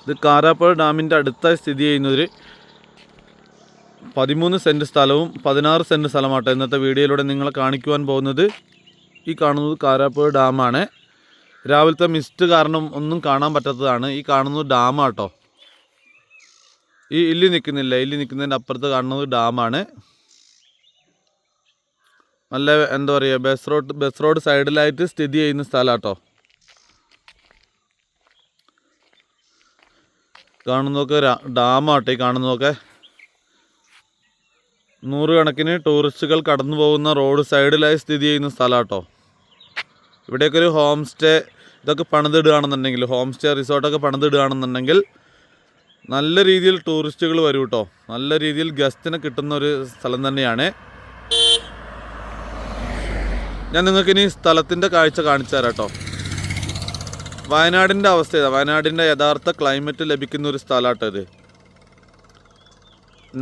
ഇത് കാരാപ്പുഴ ഡാമിൻ്റെ അടുത്തായി സ്ഥിതി ചെയ്യുന്നൊരു 13 സെൻറ്റ് സ്ഥലവും 16 സെൻറ്റ് സ്ഥലമാട്ടോ ഇന്നത്തെ വീഡിയോയിലൂടെ നിങ്ങളെ കാണിക്കുവാൻ പോകുന്നത്. ഈ കാണുന്നത് കാരാപ്പുഴ ഡാമാണ്. രാവിലത്തെ മിസ്റ്റ് കാരണം ഒന്നും കാണാൻ പറ്റാത്തതാണ്. ഈ കാണുന്നത് ഡാമാട്ടോ. ഈ ഇല്ലി നിൽക്കുന്നതിൻ്റെ അപ്പുറത്ത് കാണുന്നത് ഡാമാണ്. നല്ല എന്താ പറയുക, ബസ് റോഡ് സൈഡിലായിട്ട് സ്ഥിതി ചെയ്യുന്ന സ്ഥലമാട്ടോ. കാണുന്നതൊക്കെ ഡാമാട്ടെ. ഈ കാണുന്നതൊക്കെ നൂറുകണക്കിന് ടൂറിസ്റ്റുകൾ കടന്നു പോകുന്ന റോഡ് സൈഡിലായി സ്ഥിതി ചെയ്യുന്ന സ്ഥലമാട്ടോ. ഇവിടെയൊക്കെ ഒരു ഹോം സ്റ്റേ ഇതൊക്കെ പണിതിടുകയാണെന്നുണ്ടെങ്കിൽ, ഹോം സ്റ്റേ റിസോർട്ടൊക്കെ പണിതിടുകയാണെന്നുണ്ടെങ്കിൽ നല്ല രീതിയിൽ ടൂറിസ്റ്റുകൾ വരും കേട്ടോ. നല്ല രീതിയിൽ ഗസ്റ്റിനെ കിട്ടുന്ന ഒരു സ്ഥലം തന്നെയാണ്. ഞാൻ നിങ്ങൾക്കിനി സ്ഥലത്തിൻ്റെ കാഴ്ച കാണിച്ചു തരാം കേട്ടോ. വയനാടിൻ്റെ അവസ്ഥ ഇതാ. വയനാടിൻ്റെ യഥാർത്ഥ ക്ലൈമറ്റ് ലഭിക്കുന്ന ഒരു സ്ഥലമാട്ടോ ഇത്.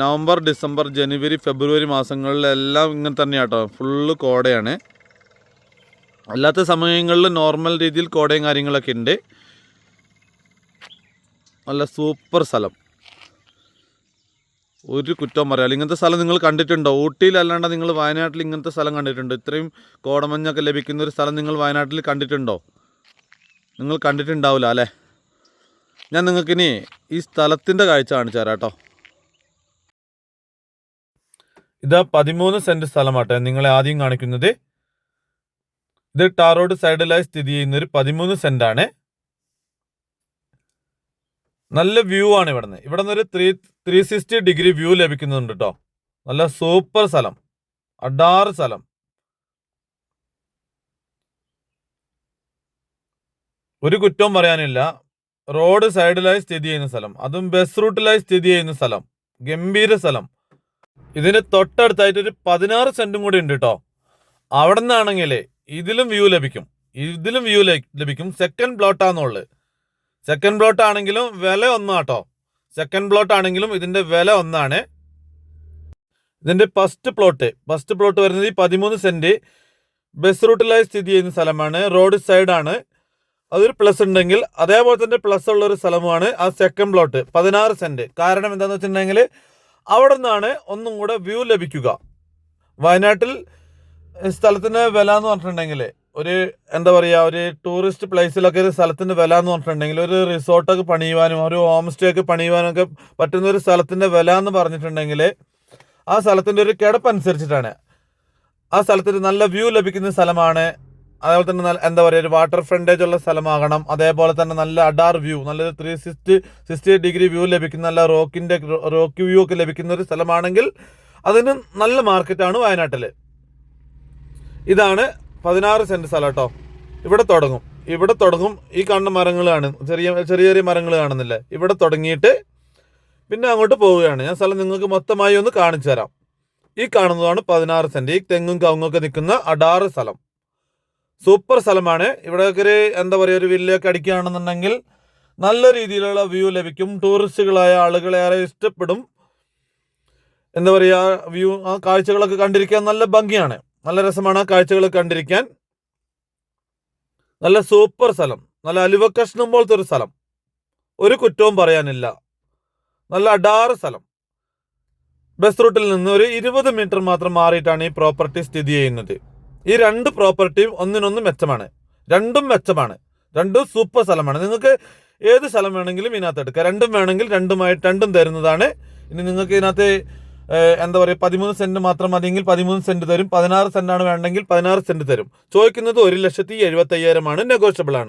നവംബർ, ഡിസംബർ, ജനുവരി, ഫെബ്രുവരി മാസങ്ങളിലെല്ലാം ഇങ്ങനെ തന്നെയാട്ടോ. ഫുള്ള് കോടയാണ്. അല്ലാത്ത സമയങ്ങളിൽ നോർമൽ രീതിയിൽ കോടയും കാര്യങ്ങളൊക്കെ ഉണ്ട്. നല്ല സൂപ്പർ സ്ഥലം, ഒരു കുറ്റം പറയാല്ല. ഇങ്ങനത്തെ സ്ഥലം നിങ്ങൾ കണ്ടിട്ടുണ്ടോ? ഊട്ടിയിലല്ലാണ്ട് നിങ്ങൾ വയനാട്ടിൽ ഇങ്ങനത്തെ സ്ഥലം കണ്ടിട്ടുണ്ടോ? ഇത്രയും കോടമഞ്ഞൊക്കെ ലഭിക്കുന്ന ഒരു സ്ഥലം നിങ്ങൾ വയനാട്ടിൽ കണ്ടിട്ടുണ്ടോ? നിങ്ങൾ കണ്ടിട്ടുണ്ടാവില്ല അല്ലേ? ഞാൻ നിങ്ങൾക്കിനി ഈ സ്ഥലത്തിൻ്റെ കാഴ്ച കാണിച്ചു തരാം കേട്ടോ. ഇതാ 13 സെൻറ്റ് സ്ഥലമാട്ടെ നിങ്ങളെ ആദ്യം കാണിക്കുന്നത്. ഇത് ടാർ റോഡ് സൈഡിലായി സ്ഥിതി ചെയ്യുന്ന ഒരു 13 സെൻറ്റാണ്. നല്ല വ്യൂ ആണ് ഇവിടുന്ന്. ഇവിടുന്ന് ഒരു 360 ഡിഗ്രി വ്യൂ ലഭിക്കുന്നുണ്ട് കേട്ടോ. നല്ല സൂപ്പർ സ്ഥലം, അഡാറ് സ്ഥലം. ഒരു കുറ്റവും പറയാനില്ല. റോഡ് സൈഡിലായി സ്ഥിതി ചെയ്യുന്ന സ്ഥലം, അതും ബസ് റൂട്ടിലായി സ്ഥിതി ചെയ്യുന്ന സ്ഥലം. ഗംഭീര സ്ഥലം. ഇതിന് തൊട്ടടുത്തായിട്ട് ഒരു 16 സെൻറ്റും കൂടി ഉണ്ട് കേട്ടോ. അവിടെ നിന്നാണെങ്കിൽ ഇതിലും വ്യൂ ലഭിക്കും. സെക്കൻഡ് പ്ലോട്ടാന്നുള്ളത്. സെക്കൻഡ് പ്ലോട്ട് ആണെങ്കിലും വില ഒന്നാട്ടോ. സെക്കൻഡ് പ്ലോട്ട് ആണെങ്കിലും ഇതിന്റെ വില ഒന്നാണ്. ഇതിന്റെ ഫസ്റ്റ് പ്ലോട്ട് വരുന്നത് ഈ 13 സെന്റ് ബസ് റൂട്ടിലായി സ്ഥിതി ചെയ്യുന്ന സ്ഥലമാണ്. റോഡ് സൈഡാണ്. അതൊരു പ്ലസ് ഉണ്ടെങ്കിൽ അതേപോലെ തന്നെ പ്ലസ് ഉള്ള ഒരു സ്ഥലമാണ് ആ സെക്കൻഡ് പ്ലോട്ട് 16 സെന്റ്. കാരണം എന്താണെന്ന് വെച്ചിട്ടുണ്ടെങ്കിൽ അവിടെ നിന്നാണ് ഒന്നും കൂടെ വ്യൂ ലഭിക്കുക. വയനാട്ടിൽ സ്ഥലത്തിന്റെ വില എന്ന് പറഞ്ഞിട്ടുണ്ടെങ്കിൽ ഒരു എന്താ പറയുക, ഒരു ടൂറിസ്റ്റ് പ്ലേസിലൊക്കെ ഒരു സ്ഥലത്തിൻ്റെ വില എന്ന് പറഞ്ഞിട്ടുണ്ടെങ്കിൽ ഒരു റിസോർട്ടൊക്കെ പണിയുവാനും ഒരു ഹോം സ്റ്റേ ഒക്കെ പണിയുവാനും ഒക്കെ പറ്റുന്ന ഒരു സ്ഥലത്തിൻ്റെ വില എന്ന് പറഞ്ഞിട്ടുണ്ടെങ്കിൽ ആ സ്ഥലത്തിൻ്റെ ഒരു കിടപ്പ് അനുസരിച്ചിട്ടാണ്. ആ സ്ഥലത്തിന് നല്ല വ്യൂ ലഭിക്കുന്ന സ്ഥലമാണ്. അതേപോലെ തന്നെ എന്താ പറയുക, ഒരു വാട്ടർ ഫ്രണ്ടേജ് ഉള്ള സ്ഥലമാകണം. അതേപോലെ തന്നെ നല്ല അഡാർ വ്യൂ, നല്ലൊരു 360 ഡിഗ്രി വ്യൂ ലഭിക്കുന്ന, നല്ല റോക്കി വ്യൂ ഒക്കെ ലഭിക്കുന്ന ഒരു സ്ഥലമാണെങ്കിൽ അതിന് നല്ല മാർക്കറ്റാണ് വയനാട്ടിൽ. ഇതാണ് 16 സെൻറ്റ് സ്ഥലം കേട്ടോ. ഇവിടെ തുടങ്ങും. ഈ കാണുന്ന മരങ്ങളാണ്, ചെറിയ മരങ്ങൾ കാണുന്നില്ലേ? ഇവിടെ തുടങ്ങിയിട്ട് പിന്നെ അങ്ങോട്ട് പോവുകയാണ്. ഞാൻ സ്ഥലം നിങ്ങൾക്ക് മൊത്തമായി ഒന്ന് കാണിച്ചു തരാം. ഈ കാണുന്നതാണ് 16 സെൻറ്റ്. ഈ തെങ്ങും കവുങ്ങൊക്കെ നിൽക്കുന്ന അഡാറ് സ്ഥലം. സൂപ്പർ സ്ഥലമാണ്. ഇവിടെയൊക്കെ ഒരു എന്താ പറയുക, ഒരു വില്ലയൊക്കെ അടിക്കുകയാണെന്നുണ്ടെങ്കിൽ നല്ല രീതിയിലുള്ള വ്യൂ ലഭിക്കും. ടൂറിസ്റ്റുകളായ ആളുകളേറെ ഇഷ്ടപ്പെടും. എന്താ പറയുക, വ്യൂ, ആ കാഴ്ചകളൊക്കെ കണ്ടിരിക്കാൻ നല്ല ഭംഗിയാണ്. നല്ല രസമാണ് ആ കാഴ്ചകൾ കണ്ടിരിക്കാൻ. നല്ല സൂപ്പർ സ്ഥലം, നല്ല അലുവ കഷ്ണം പോലത്തെ ഒരു സ്ഥലം. ഒരു കുറ്റവും പറയാനില്ല. നല്ല അഡാറ് സ്ഥലം. ബസ് റൂട്ടിൽ നിന്ന് ഒരു 20 മീറ്റർ മാത്രം മാറിയിട്ടാണ് ഈ പ്രോപ്പർട്ടി സ്ഥിതി ചെയ്യുന്നത്. ഈ രണ്ട് പ്രോപ്പർട്ടിയും ഒന്നിനൊന്ന് മെച്ചമാണ്. രണ്ടും സൂപ്പർ സ്ഥലമാണ്. നിങ്ങൾക്ക് ഏത് സ്ഥലം വേണമെങ്കിലും ഇതിനകത്ത് എടുക്കാം. രണ്ടും വേണമെങ്കിൽ രണ്ടും തരുന്നതാണ്. ഇനി നിങ്ങൾക്ക് ഇതിനകത്ത് എന്താ പറയുക, 13 സെന്റ് മാത്രം മതിയെങ്കിൽ 13 സെന്റ് തരും. 16 സെന്റാണ് വേണമെങ്കിൽ 16 സെന്റ് തരും. ചോദിക്കുന്നത് 1,75,000 ആണ്. നെഗോഷ്യബിൾ ആണ്.